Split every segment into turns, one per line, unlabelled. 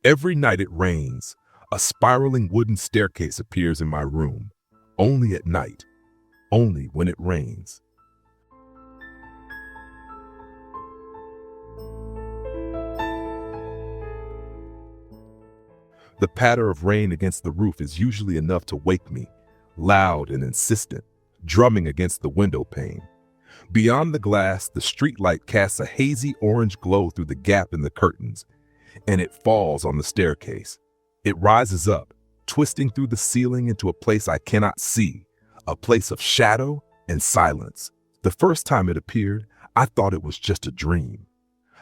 Every night it rains. A spiraling wooden staircase appears in my room. Only at night. Only when it rains. The patter of rain against the roof is usually enough to wake me, loud and insistent, drumming against the window pane. Beyond the glass, the streetlight casts a hazy orange glow through the gap in the curtains, and it falls on the staircase. It rises up, twisting through the ceiling into a place I cannot see, a place of shadow and silence. The first time it appeared, I thought it was just a dream.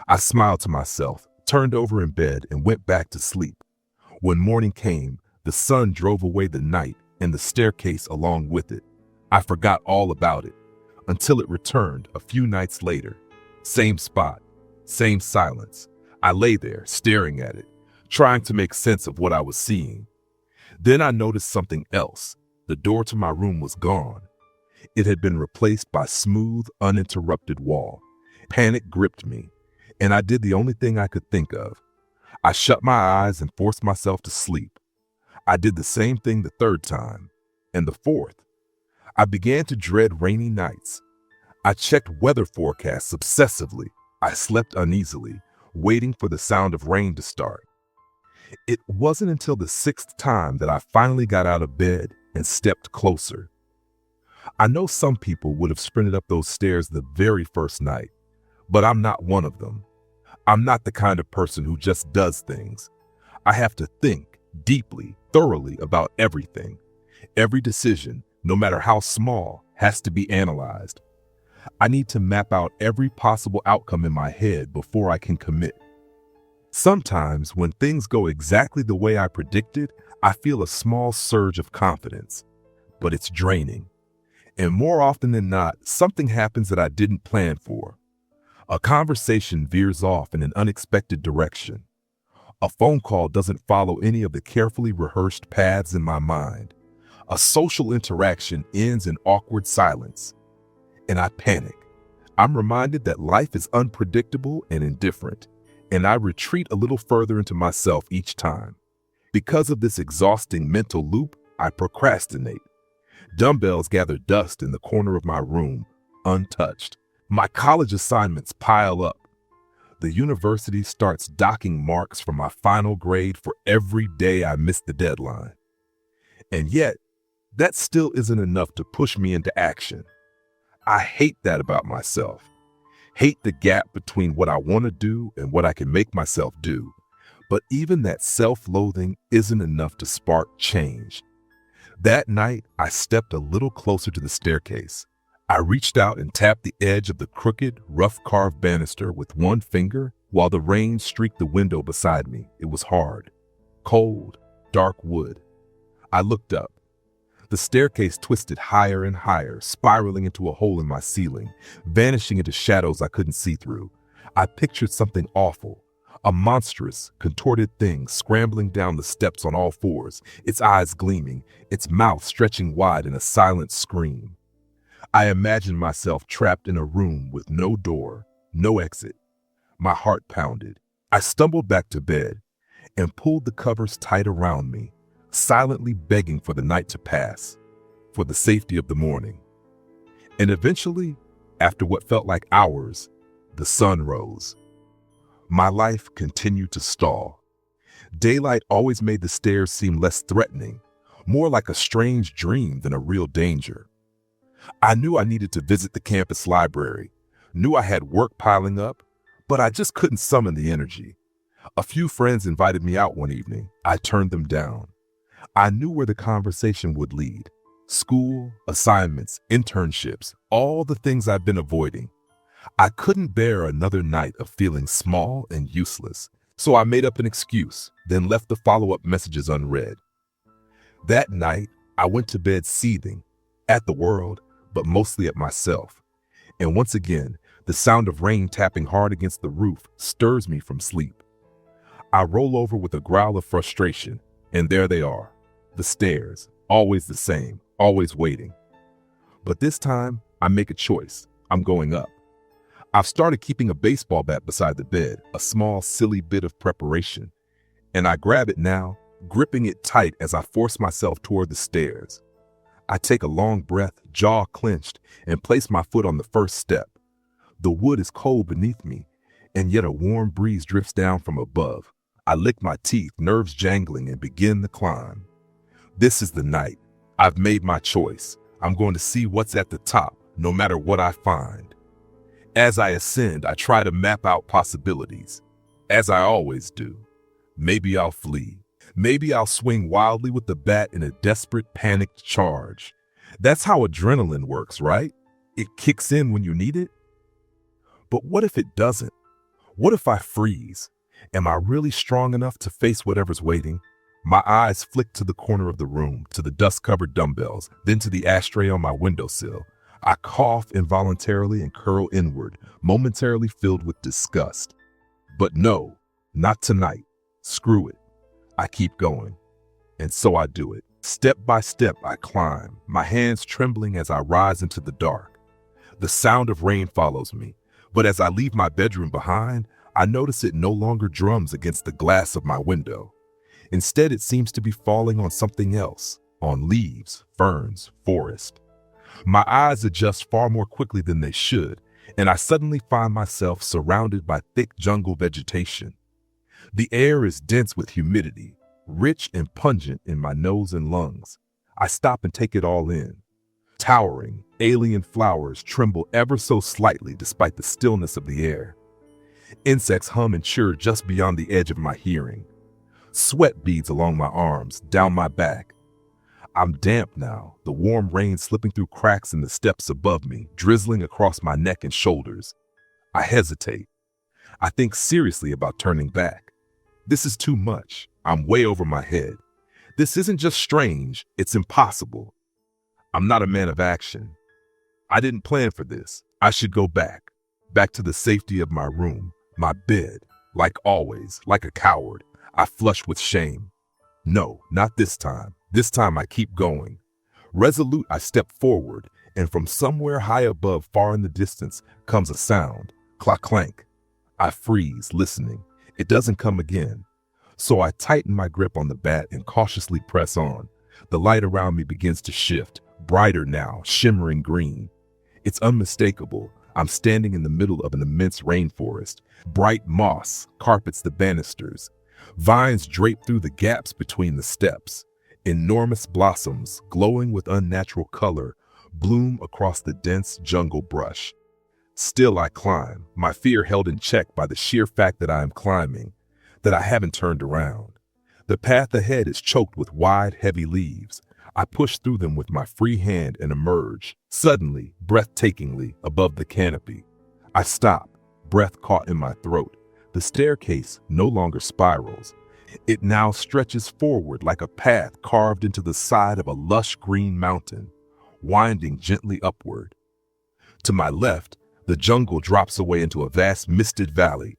I smiled to myself, turned over in bed, and went back to sleep. When morning came, the sun drove away the night and the staircase along with it. I forgot all about it until it returned a few nights later. Same spot, same silence. I lay there staring at it, trying to make sense of what I was seeing. Then I noticed something else. The door to my room was gone. It had been replaced by smooth, uninterrupted wall. Panic gripped me, and I did the only thing I could think of. I shut my eyes and forced myself to sleep. I did the same thing the third time, and the fourth. I began to dread rainy nights. I checked weather forecasts obsessively. I slept uneasily, waiting for the sound of rain to start. It wasn't until the sixth time that I finally got out of bed and stepped closer. I know some people would have sprinted up those stairs the very first night, but I'm not one of them. I'm not the kind of person who just does things. I have to think deeply, thoroughly about everything. Every decision, no matter how small, has to be analyzed. I need to map out every possible outcome in my head before I can commit. Sometimes, when things go exactly the way I predicted, I feel a small surge of confidence, but it's draining. And more often than not, something happens that I didn't plan for. A conversation veers off in an unexpected direction. A phone call doesn't follow any of the carefully rehearsed paths in my mind. A social interaction ends in awkward silence, and I panic. I'm reminded that life is unpredictable and indifferent, and I retreat a little further into myself each time. Because of this exhausting mental loop, I procrastinate. Dumbbells gather dust in the corner of my room, untouched. My college assignments pile up. The university starts docking marks for my final grade for every day I miss the deadline. And yet, that still isn't enough to push me into action. I hate that about myself. Hate the gap between what I want to do and what I can make myself do. But even that self-loathing isn't enough to spark change. That night, I stepped a little closer to the staircase. I reached out and tapped the edge of the crooked, rough-carved banister with one finger while the rain streaked the window beside me. It was hard, cold, dark wood. I looked up. The staircase twisted higher and higher, spiraling into a hole in my ceiling, vanishing into shadows I couldn't see through. I pictured something awful, a monstrous, contorted thing scrambling down the steps on all fours, its eyes gleaming, its mouth stretching wide in a silent scream. I imagined myself trapped in a room with no door, no exit. My heart pounded. I stumbled back to bed and pulled the covers tight around me, silently begging for the night to pass, for the safety of the morning. And eventually, after what felt like hours, the sun rose. My life continued to stall. Daylight always made the stairs seem less threatening, more like a strange dream than a real danger. I knew I needed to visit the campus library, knew I had work piling up, but I just couldn't summon the energy. A few friends invited me out one evening. I turned them down. I knew where the conversation would lead. School, assignments, internships, all the things I've been avoiding. I couldn't bear another night of feeling small and useless, so I made up an excuse, then left the follow-up messages unread. That night, I went to bed seething, at the world, but mostly at myself. And once again, the sound of rain tapping hard against the roof stirs me from sleep. I roll over with a growl of frustration, and there they are, the stairs, always the same, always waiting. But this time, I make a choice. I'm going up. I've started keeping a baseball bat beside the bed, a small, silly bit of preparation. and I grab it now, gripping it tight as I force myself toward the stairs. I take a long breath, jaw clenched, and place my foot on the first step. The wood is cold beneath me, and yet a warm breeze drifts down from above. I lick my teeth, nerves jangling, and begin the climb. This is the night. I've made my choice. I'm going to see what's at the top, no matter what I find. As I ascend, I try to map out possibilities. As I always do. Maybe I'll flee. Maybe I'll swing wildly with the bat in a desperate, panicked charge. That's how adrenaline works, right? It kicks in when you need it. But what if it doesn't? What if I freeze? Am I really strong enough to face whatever's waiting? My eyes flick to the corner of the room, to the dust-covered dumbbells, then to the ashtray on my windowsill. I cough involuntarily and curl inward, momentarily filled with disgust. But no, not tonight. Screw it. I keep going. And so I do it. Step by step, I climb, my hands trembling as I rise into the dark. The sound of rain follows me, but as I leave my bedroom behind, I notice it no longer drums against the glass of my window. Instead, it seems to be falling on something else, on leaves, ferns, forest. My eyes adjust far more quickly than they should, and I suddenly find myself surrounded by thick jungle vegetation. The air is dense with humidity, rich and pungent in my nose and lungs. I stop and take it all in. Towering, alien flowers tremble ever so slightly despite the stillness of the air. Insects hum and chirr just beyond the edge of my hearing. Sweat beads along my arms, down my back. I'm damp now, the warm rain slipping through cracks in the steps above me, drizzling across my neck and shoulders. I hesitate. I think seriously about turning back. This is too much. I'm way over my head. This isn't just strange, it's impossible. I'm not a man of action. I didn't plan for this. I should go back to the safety of my room, my bed. Like always, like a coward, I flush with shame. No, not this time. This time I keep going. Resolute, I step forward, and from somewhere high above, far in the distance, comes a sound. Clank. I freeze, listening. It doesn't come again. So I tighten my grip on the bat and cautiously press on. The light around me begins to shift, brighter now, shimmering green. It's unmistakable. I'm standing in the middle of an immense rainforest. Bright moss carpets the banisters. Vines drape through the gaps between the steps. Enormous blossoms, glowing with unnatural color, bloom across the dense jungle brush. Still I climb, my fear held in check by the sheer fact that I am climbing, that I haven't turned around. The path ahead is choked with wide, heavy leaves. I push through them with my free hand and emerge, suddenly, breathtakingly, above the canopy. I stop, breath caught in my throat. The staircase no longer spirals. It now stretches forward like a path carved into the side of a lush green mountain, winding gently upward. To my left, the jungle drops away into a vast misted valley,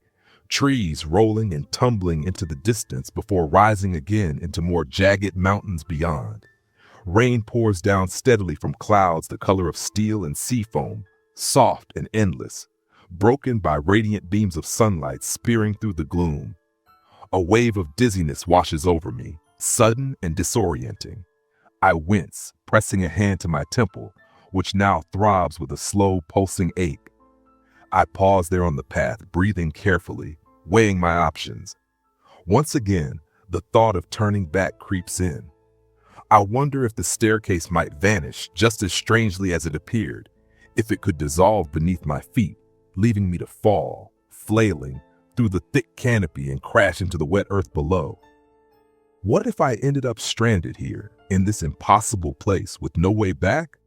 trees rolling and tumbling into the distance before rising again into more jagged mountains beyond. Rain pours down steadily from clouds the color of steel and sea foam, soft and endless, broken by radiant beams of sunlight spearing through the gloom. A wave of dizziness washes over me, sudden and disorienting. I wince, pressing a hand to my temple, which now throbs with a slow, pulsing ache. I pause there on the path, breathing carefully, weighing my options. Once again, the thought of turning back creeps in. I wonder if the staircase might vanish just as strangely as it appeared, if it could dissolve beneath my feet, leaving me to fall, flailing, through the thick canopy and crash into the wet earth below. What if I ended up stranded here, in this impossible place with no way back?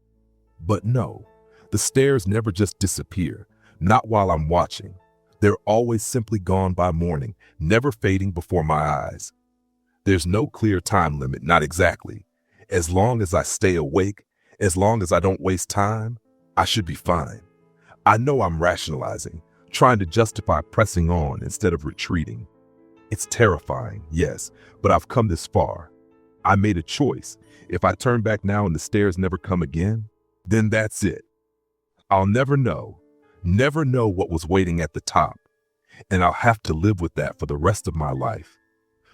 But no, the stairs never just disappear, not while I'm watching. They're always simply gone by morning, never fading before my eyes. There's no clear time limit, not exactly. As long as I stay awake, as long as I don't waste time, I should be fine. I know I'm rationalizing, trying to justify pressing on instead of retreating. It's terrifying, yes, but I've come this far. I made a choice. If I turn back now and the stairs never come again, then that's it. I'll never know what was waiting at the top, and I'll have to live with that for the rest of my life.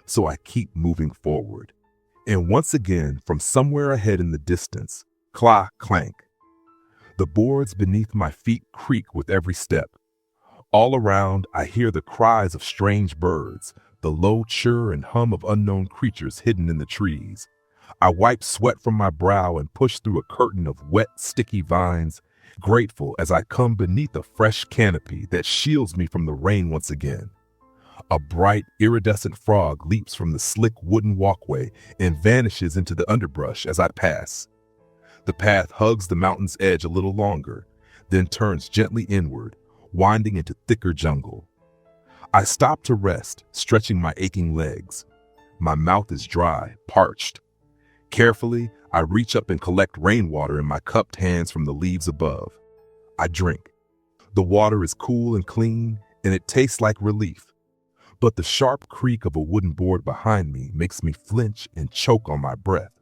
so I keep moving forward. And once again, from somewhere ahead in the distance, clank. The boards beneath my feet creak with every step. All around, I hear the cries of strange birds, the low chirr and hum of unknown creatures hidden in the trees. I wipe sweat from my brow and push through a curtain of wet, sticky vines, grateful as I come beneath a fresh canopy that shields me from the rain once again. A bright, iridescent frog leaps from the slick wooden walkway and vanishes into the underbrush as I pass. The path hugs the mountain's edge a little longer, then turns gently inward, winding into thicker jungle. I stop to rest, stretching my aching legs. My mouth is dry, parched. Carefully, I reach up and collect rainwater in my cupped hands from the leaves above. I drink. The water is cool and clean, and it tastes like relief. But the sharp creak of a wooden board behind me makes me flinch and choke on my breath.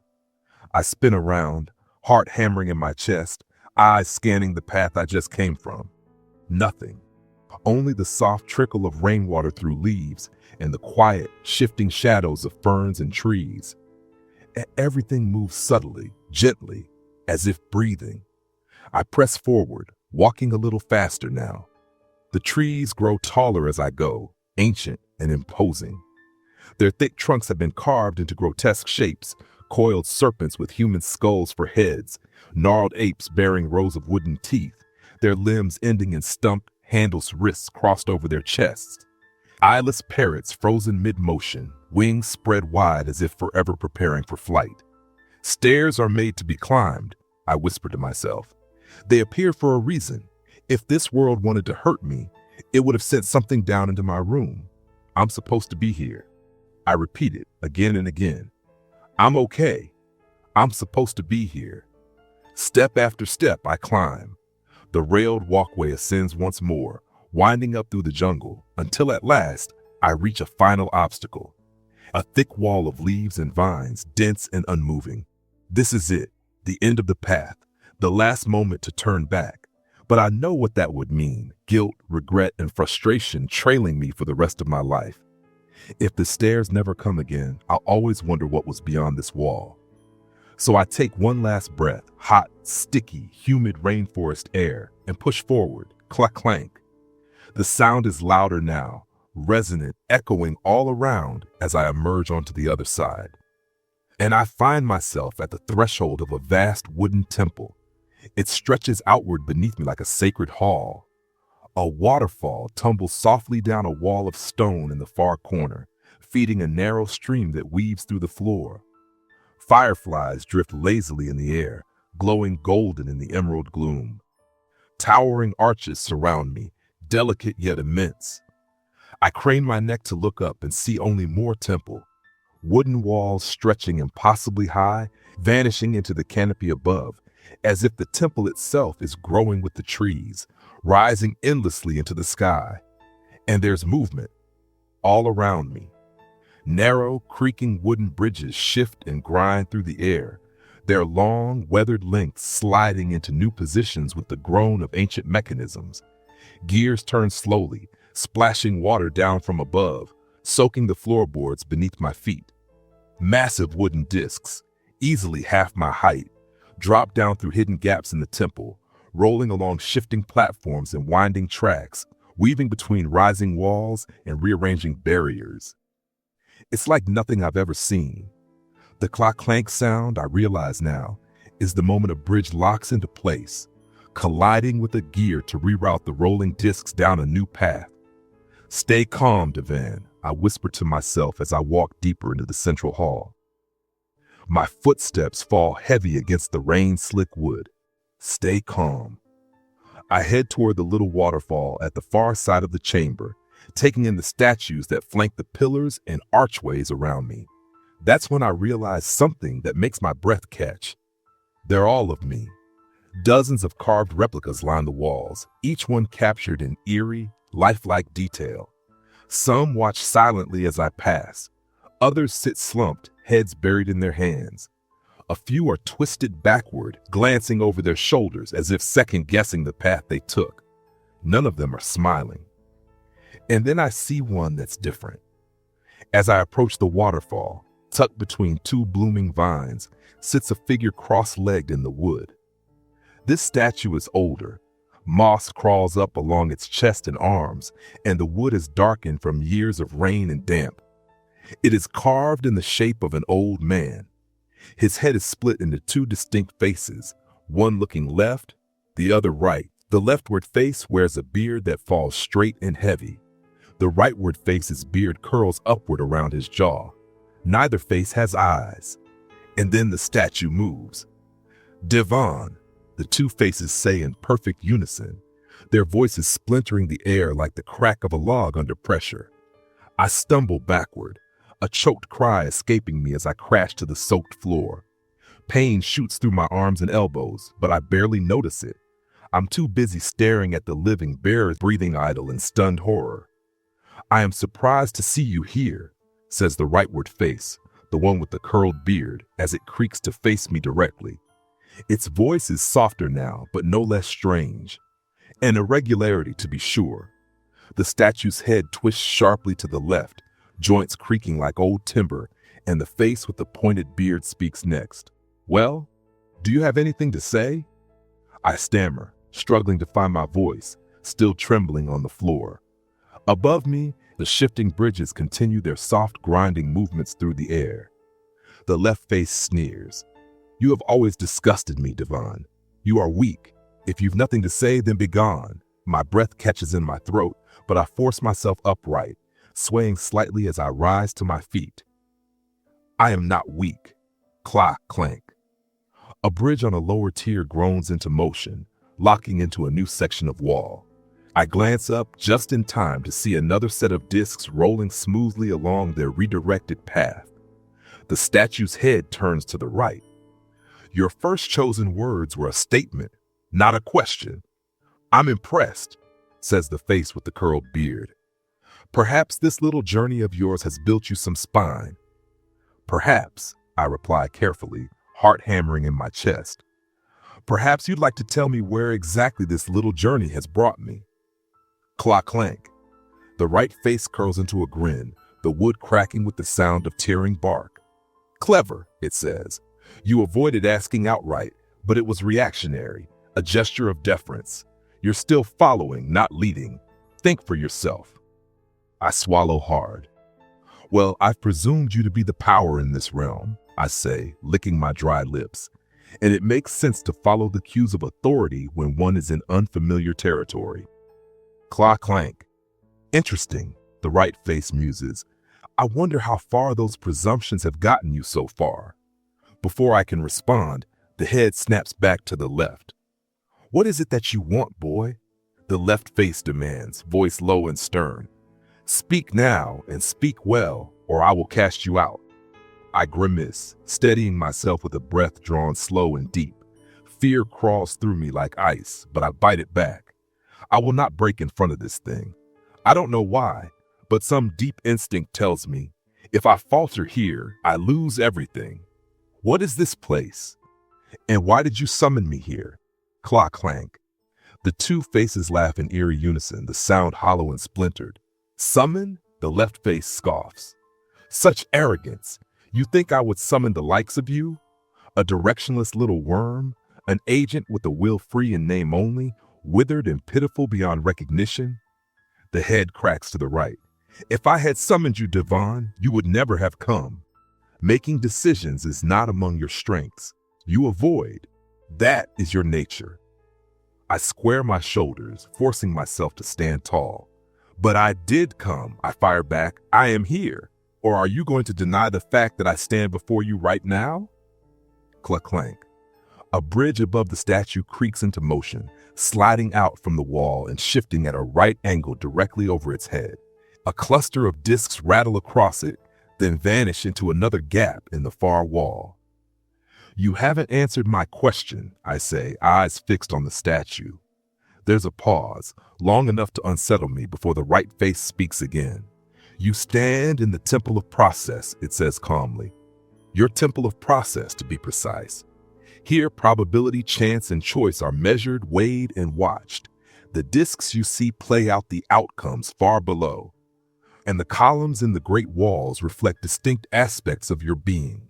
I spin around, heart hammering in my chest, eyes scanning the path I just came from. Nothing. Only the soft trickle of rainwater through leaves and the quiet, shifting shadows of ferns and trees. Everything moves subtly, gently, as if breathing. I press forward, walking a little faster now. The trees grow taller as I go, ancient and imposing. Their thick trunks have been carved into grotesque shapes, coiled serpents with human skulls for heads, gnarled apes bearing rows of wooden teeth, their limbs ending in stumped, handless wrists crossed over their chests. Eyeless parrots frozen mid-motion, wings spread wide as if forever preparing for flight. Stairs are made to be climbed, I whisper to myself. They appear for a reason. If this world wanted to hurt me, it would have sent something down into my room. I'm supposed to be here. I repeat it again and again. I'm okay. I'm supposed to be here. Step after step, I climb. The railed walkway ascends once more, winding up through the jungle, until at last I reach a final obstacle. A thick wall of leaves and vines, dense and unmoving. This is it, the end of the path, the last moment to turn back. But I know what that would mean, guilt, regret, and frustration trailing me for the rest of my life. If the stairs never come again, I'll always wonder what was beyond this wall. So I take one last breath, hot, sticky, humid rainforest air, and push forward, clank. The sound is louder now, resonant, echoing all around as I emerge onto the other side. And I find myself at the threshold of a vast wooden temple. It stretches outward beneath me like a sacred hall. A waterfall tumbles softly down a wall of stone in the far corner, feeding a narrow stream that weaves through the floor. Fireflies drift lazily in the air, glowing golden in the emerald gloom. Towering arches surround me, delicate yet immense. I crane my neck to look up and see only more temple. Wooden walls stretching impossibly high, vanishing into the canopy above, as if the temple itself is growing with the trees, rising endlessly into the sky. And there's movement all around me. Narrow, creaking wooden bridges shift and grind through the air, their long, weathered lengths sliding into new positions with the groan of ancient mechanisms. Gears turn slowly, splashing water down from above, soaking the floorboards beneath my feet. Massive wooden discs, easily half my height, drop down through hidden gaps in the temple, rolling along shifting platforms and winding tracks, weaving between rising walls and rearranging barriers. It's like nothing I've ever seen. The clank sound, I realize now, is the moment a bridge locks into place, colliding with a gear to reroute the rolling discs down a new path. Stay calm, Devan, I whisper to myself as I walk deeper into the central hall. My footsteps fall heavy against the rain-slick wood. Stay calm. I head toward the little waterfall at the far side of the chamber, taking in the statues that flank the pillars and archways around me. That's when I realize something that makes my breath catch. They're all of me. Dozens of carved replicas line the walls, each one captured in eerie, lifelike detail. Some watch silently as I pass. Others sit slumped, heads buried in their hands. A few are twisted backward, glancing over their shoulders as if second-guessing the path they took. None of them are smiling. And then I see one that's different. As I approach the waterfall, tucked between two blooming vines, sits a figure cross-legged in the wood. This statue is older. Moss crawls up along its chest and arms, and the wood is darkened from years of rain and damp. It is carved in the shape of an old man. His head is split into two distinct faces, one looking left, the other right. The leftward face wears a beard that falls straight and heavy. The rightward face's beard curls upward around his jaw. Neither face has eyes. And then the statue moves. Devon, the two faces say in perfect unison, their voices splintering the air like the crack of a log under pressure. I stumble backward, a choked cry escaping me as I crash to the soaked floor. Pain shoots through my arms and elbows, but I barely notice it. I'm too busy staring at the living bear breathing idle in stunned horror. I am surprised to see you here, says the rightward face, the one with the curled beard, as it creaks to face me directly. Its voice is softer now, but no less strange. An irregularity, to be sure. The statue's head twists sharply to the left, joints creaking like old timber, and the face with the pointed beard speaks next. Well, do you have anything to say? I stammer, struggling to find my voice, still trembling on the floor. Above me, the shifting bridges continue their soft grinding movements through the air. The left face sneers. You have always disgusted me, Devon. You are weak. If you've nothing to say, then be gone. My breath catches in my throat, but I force myself upright, swaying slightly as I rise to my feet. I am not weak. Clock, clank. A bridge on a lower tier groans into motion, locking into a new section of wall. I glance up just in time to see another set of discs rolling smoothly along their redirected path. The statue's head turns to the right. Your first chosen words were a statement, not a question. I'm impressed, says the face with the curled beard. Perhaps this little journey of yours has built you some spine. Perhaps, I reply carefully, heart hammering in my chest. Perhaps you'd like to tell me where exactly this little journey has brought me. Clock clank. The right face curls into a grin, the wood cracking with the sound of tearing bark. Clever, it says. You avoided asking outright, but it was reactionary, a gesture of deference. You're still following, not leading. Think for yourself. I swallow hard. Well, I've presumed you to be the power in this realm, I say, licking my dry lips. And it makes sense to follow the cues of authority when one is in unfamiliar territory. Clock clank. Interesting, the right face muses. I wonder how far those presumptions have gotten you so far. Before I can respond, the head snaps back to the left. What is it that you want, boy? The left face demands, voice low and stern. Speak now and speak well, or I will cast you out. I grimace, steadying myself with a breath drawn slow and deep. Fear crawls through me like ice, but I bite it back. I will not break in front of this thing. I don't know why, but some deep instinct tells me, if I falter here, I lose everything. What is this place? And why did you summon me here? Clock clank. The two faces laugh in eerie unison, the sound hollow and splintered. Summon? The left face scoffs. Such arrogance. You think I would summon the likes of you? A directionless little worm? An agent with a will free in name only, withered and pitiful beyond recognition? The head cracks to the right. If I had summoned you, Devon, you would never have come. Making decisions is not among your strengths. You avoid. That is your nature. I square my shoulders, forcing myself to stand tall. But I did come, I fire back. I am here. Or are you going to deny the fact that I stand before you right now? Cluck clank. A bridge above the statue creaks into motion, sliding out from the wall and shifting at a right angle directly over its head. A cluster of discs rattle across it, then vanish into another gap in the far wall. You haven't answered my question, I say, eyes fixed on the statue. There's a pause, long enough to unsettle me before the right face speaks again. You stand in the temple of process, it says calmly. Your temple of process, to be precise. Here, probability, chance, and choice are measured, weighed, and watched. The discs you see play out the outcomes far below. and the columns in the great walls reflect distinct aspects of your being.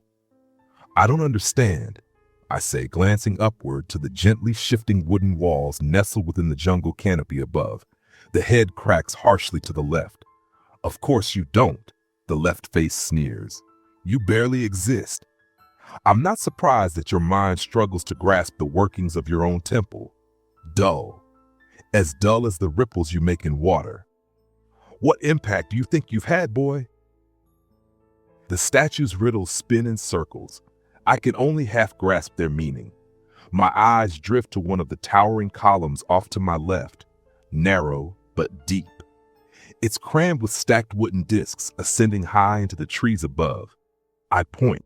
I don't understand, I say, glancing upward to the gently shifting wooden walls nestled within the jungle canopy above. The head cracks harshly to the left. Of course you don't, the left face sneers. You barely exist. I'm not surprised that your mind struggles to grasp the workings of your own temple. Dull. As dull as the ripples you make in water. What impact do you think you've had, boy? The statue's riddles spin in circles. I can only half grasp their meaning. My eyes drift to one of the towering columns off to my left, narrow but deep. It's crammed with stacked wooden discs ascending high into the trees above. I point.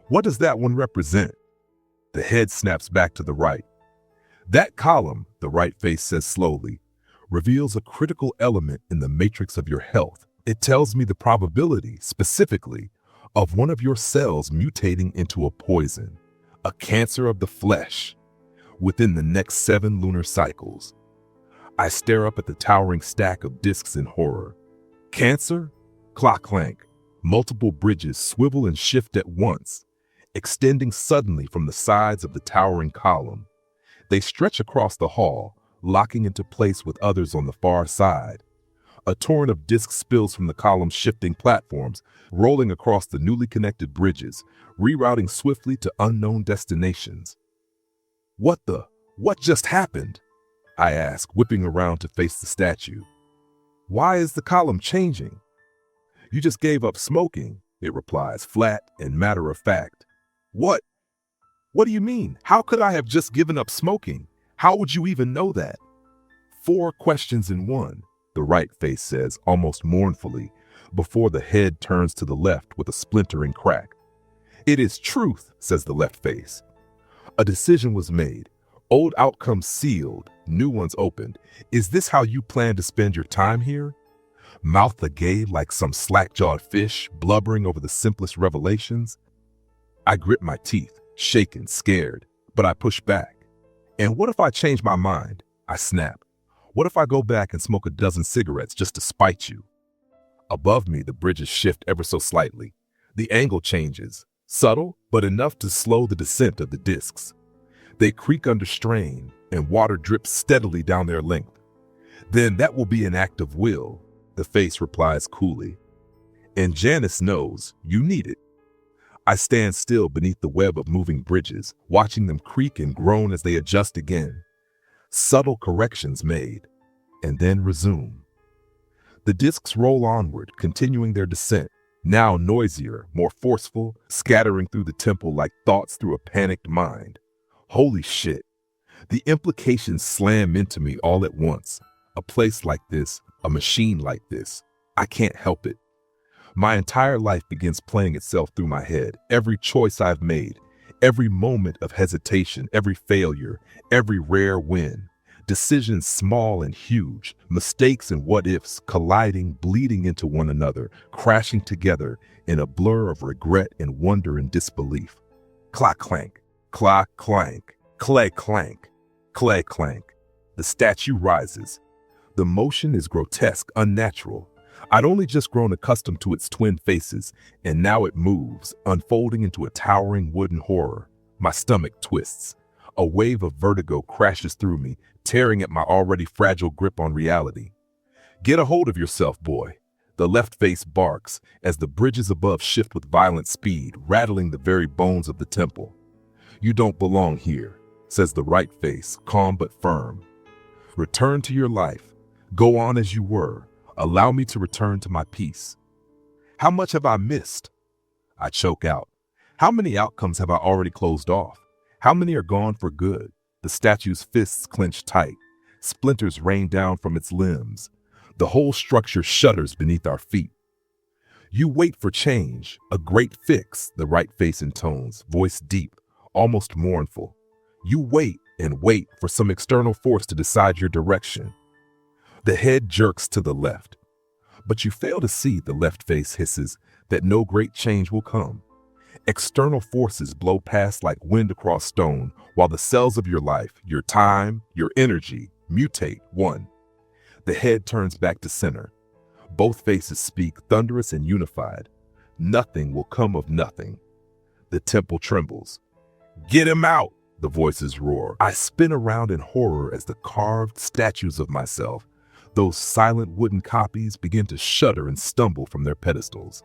What does that one represent? The head snaps back to the right. That column, the right face says slowly, reveals a critical element in the matrix of your health. It tells me the probability, specifically, of one of your cells mutating into a poison, a cancer of the flesh, within the next 7 lunar cycles. I stare up at the towering stack of discs in horror. Cancer? Clock-clank. Multiple bridges swivel and shift at once, extending suddenly from the sides of the towering column. They stretch across the hall, locking into place with others on the far side. A torrent of discs spills from the column's shifting platforms, rolling across the newly connected bridges, rerouting swiftly to unknown destinations. What just happened? I ask, whipping around to face the statue. Why is the column changing? You just gave up smoking, it replies, flat and matter of fact. What? What do you mean? How could I have just given up smoking? How would you even know that? 4 questions in one, the right face says, almost mournfully, before the head turns to the left with a splintering crack. It is truth, says the left face. A decision was made. Old outcomes sealed, new ones opened. Is this how you plan to spend your time here? Mouth agape like some slack-jawed fish, blubbering over the simplest revelations? I grit my teeth, shaken, scared, but I push back. And what if I change my mind? I snap. What if I go back and smoke a dozen cigarettes just to spite you? Above me, the bridges shift ever so slightly. The angle changes, subtle, but enough to slow the descent of the discs. They creak under strain, and water drips steadily down their length. Then that will be an act of will, the face replies coolly. And Janice knows you need it. I stand still beneath the web of moving bridges, watching them creak and groan as they adjust again. Subtle corrections made, and then resume. The discs roll onward, continuing their descent, now noisier, more forceful, scattering through the temple like thoughts through a panicked mind. Holy shit. The implications slam into me all at once. A place like this, a machine like this. I can't help it. My entire life begins playing itself through my head. Every choice I've made, every moment of hesitation, every failure, every rare win. Decisions small and huge, mistakes and what-ifs colliding, bleeding into one another, crashing together in a blur of regret and wonder and disbelief. Clock-clank, clock-clank, clay-clank, clay-clank. The statue rises. The motion is grotesque, unnatural. I'd only just grown accustomed to its twin faces, and now it moves, unfolding into a towering wooden horror. My stomach twists. A wave of vertigo crashes through me, tearing at my already fragile grip on reality. Get a hold of yourself, boy. The left face barks as the bridges above shift with violent speed, rattling the very bones of the temple. You don't belong here, says the right face, calm but firm. Return to your life. Go on as you were. Allow me to return to my peace. How much have I missed? I choke out. How many outcomes have I already closed off? How many are gone for good? The statue's fists clench tight. Splinters rain down from its limbs. The whole structure shudders beneath our feet. You wait for change, a great fix, the right face intones, voice deep, almost mournful. You wait and wait for some external force to decide your direction. The head jerks to the left. But you fail to see, the left face hisses, that no great change will come. External forces blow past like wind across stone, while the cells of your life, your time, your energy, mutate. 1. The head turns back to center. Both faces speak, thunderous and unified. Nothing will come of nothing. The temple trembles. Get him out, the voices roar. I spin around in horror as the carved statues of myself, those silent wooden copies, begin to shudder and stumble from their pedestals.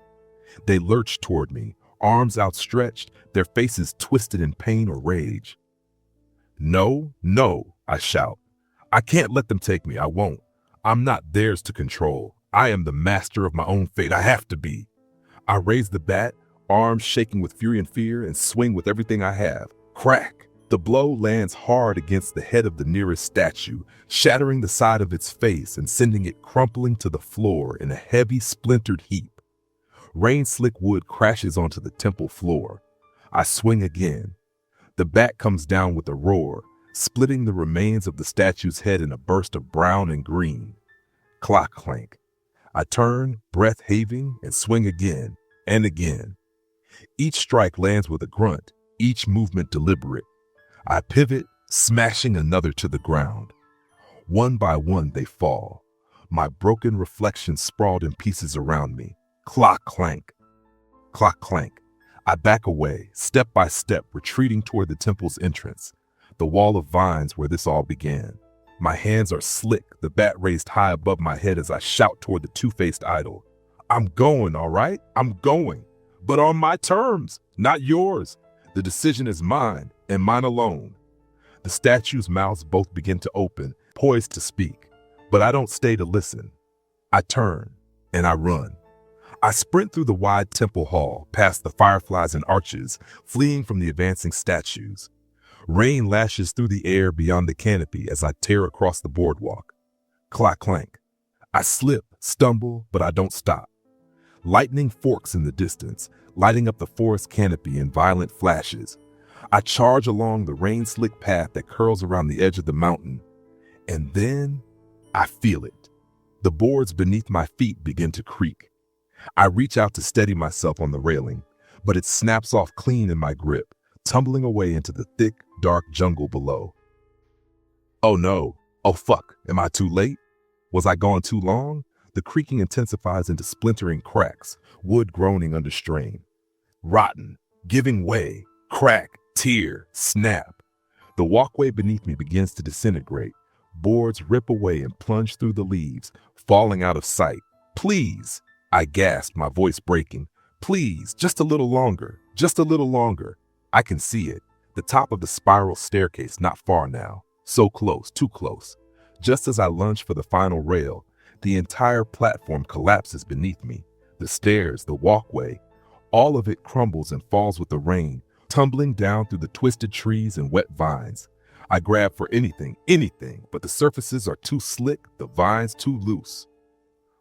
They lurch toward me, arms outstretched, their faces twisted in pain or rage. No, no, I shout. I can't let them take me. I won't. I'm not theirs to control. I am the master of my own fate. I have to be. I raise the bat, arms shaking with fury and fear, and swing with everything I have. Crack! The blow lands hard against the head of the nearest statue, shattering the side of its face and sending it crumpling to the floor in a heavy, splintered heap. Rain-slick wood crashes onto the temple floor. I swing again. The bat comes down with a roar, splitting the remains of the statue's head in a burst of brown and green. Clock clank. I turn, breath heaving, and swing again and again. Each strike lands with a grunt, each movement deliberate. I pivot, smashing another to the ground. One by one they fall, my broken reflections sprawled in pieces around me. Clock clank. Clock clank. I back away, step by step, retreating toward the temple's entrance, the wall of vines where this all began. My hands are slick, the bat raised high above my head as I shout toward the two-faced idol. I'm going, all right? I'm going. But on my terms, not yours. The decision is mine, and mine alone. The statue's mouths both begin to open, poised to speak. But I don't stay to listen. I turn, and I run. I sprint through the wide temple hall, past the fireflies and arches, fleeing from the advancing statues. Rain lashes through the air beyond the canopy as I tear across the boardwalk. Clock clank. I slip, stumble, but I don't stop. Lightning forks in the distance, lighting up the forest canopy in violent flashes. I charge along the rain-slick path that curls around the edge of the mountain. And then I feel it. The boards beneath my feet begin to creak. I reach out to steady myself on the railing, but it snaps off clean in my grip, tumbling away into the thick, dark jungle below. Oh no. Oh fuck. Am I too late? Was I gone too long? The creaking intensifies into splintering cracks, wood groaning under strain. Rotten, giving way, crack, tear, snap. The walkway beneath me begins to disintegrate. Boards rip away and plunge through the leaves, falling out of sight. Please, I gasp, my voice breaking. Please, just a little longer, just a little longer. I can see it, the top of the spiral staircase not far now. So close, too close. Just as I lunge for the final rail, the entire platform collapses beneath me. The stairs, the walkway, all of it crumbles and falls with the rain, tumbling down through the twisted trees and wet vines. I grab for anything, but the surfaces are too slick, the vines too loose.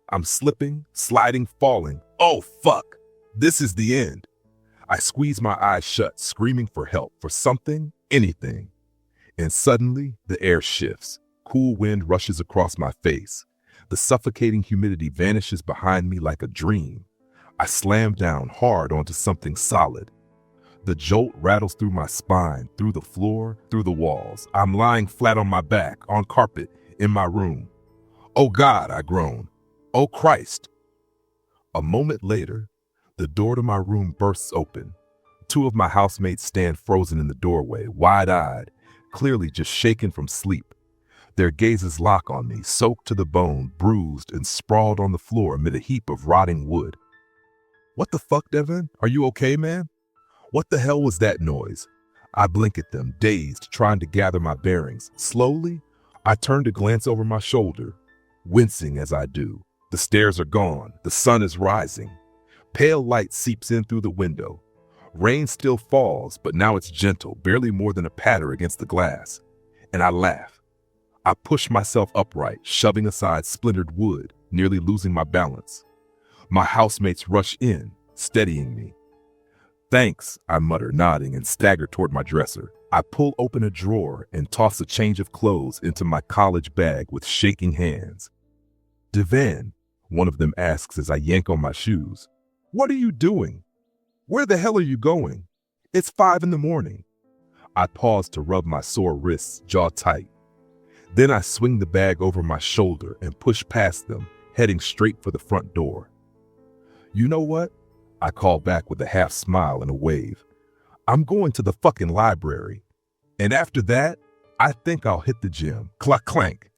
I'm slipping, sliding, falling. Oh, fuck! This is the end. I squeeze my eyes shut, screaming for help, for something, anything. And suddenly, the air shifts. Cool wind rushes across my face. The suffocating humidity vanishes behind me like a dream. I slam down hard onto something solid. The jolt rattles through my spine, through the floor, through the walls. I'm lying flat on my back, on carpet, in my room. Oh God, I groan. Oh Christ. A moment later, the door to my room bursts open. Two of my housemates stand frozen in the doorway, wide-eyed, clearly just shaken from sleep. Their gazes lock on me, soaked to the bone, bruised and sprawled on the floor amid a heap of rotting wood. What the fuck, Devin? Are you okay, man? What the hell was that noise? I blink at them, dazed, trying to gather my bearings. Slowly, I turn to glance over my shoulder, wincing as I do. The stairs are gone. The sun is rising. Pale light seeps in through the window. Rain still falls, but now it's gentle, barely more than a patter against the glass. And I laugh. I push myself upright, shoving aside splintered wood, nearly losing my balance. My housemates rush in, steadying me. Thanks, I mutter, nodding, and stagger toward my dresser. I pull open a drawer and toss a change of clothes into my college bag with shaking hands. Devin, one of them asks as I yank on my shoes. What are you doing? Where the hell are you going? It's 5 a.m. I pause to rub my sore wrists, jaw tight. Then I swing the bag over my shoulder and push past them, heading straight for the front door. You know what? I call back with a half smile and a wave. I'm going to the fucking library. And after that, I think I'll hit the gym. Clank, clank.